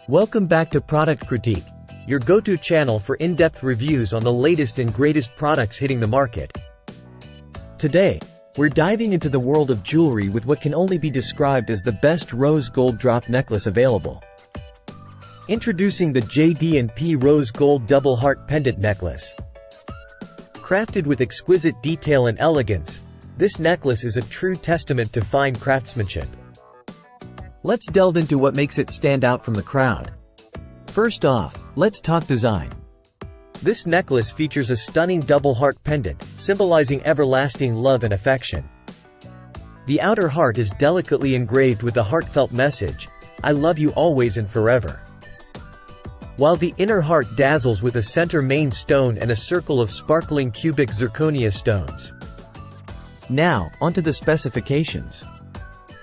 Welcome back to Product Critique, your go-to channel for in-depth reviews on the latest and greatest products hitting the market. Today, we're diving into the world of jewelry with what can only be described as the best rose gold drop necklace available. Introducing the JD&P Rose Gold Double Heart Pendant Necklace. Crafted with exquisite detail and elegance, this necklace is a true testament to fine craftsmanship. Let's delve into what makes it stand out from the crowd. First off, let's talk design. This necklace features a stunning double heart pendant, symbolizing everlasting love and affection. The outer heart is delicately engraved with a heartfelt message, "I love you always and forever." While the inner heart dazzles with a center main stone and a circle of sparkling cubic zirconia stones. Now, onto the specifications.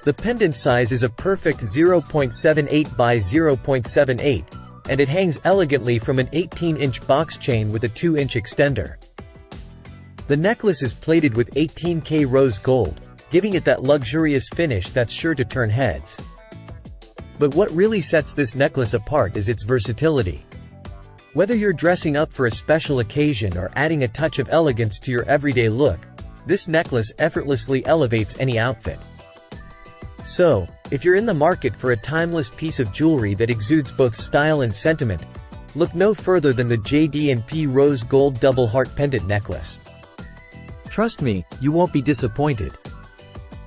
The pendant size is a perfect 0.78 by 0.78, and it hangs elegantly from an 18-inch box chain with a 2-inch extender. The necklace is plated with 18K rose gold, giving it that luxurious finish that's sure to turn heads. But what really sets this necklace apart is its versatility. Whether you're dressing up for a special occasion or adding a touch of elegance to your everyday look, this necklace effortlessly elevates any outfit. So, if you're in the market for a timeless piece of jewelry that exudes both style and sentiment, look no further than the JD&P Rose Gold Double Heart Pendant Necklace. Trust me, you won't be disappointed.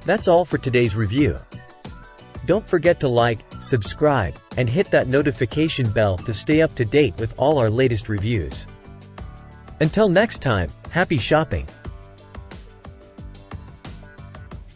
That's all for today's review. Don't forget to like, subscribe, and hit that notification bell to stay up to date with all our latest reviews. Until next time, happy shopping!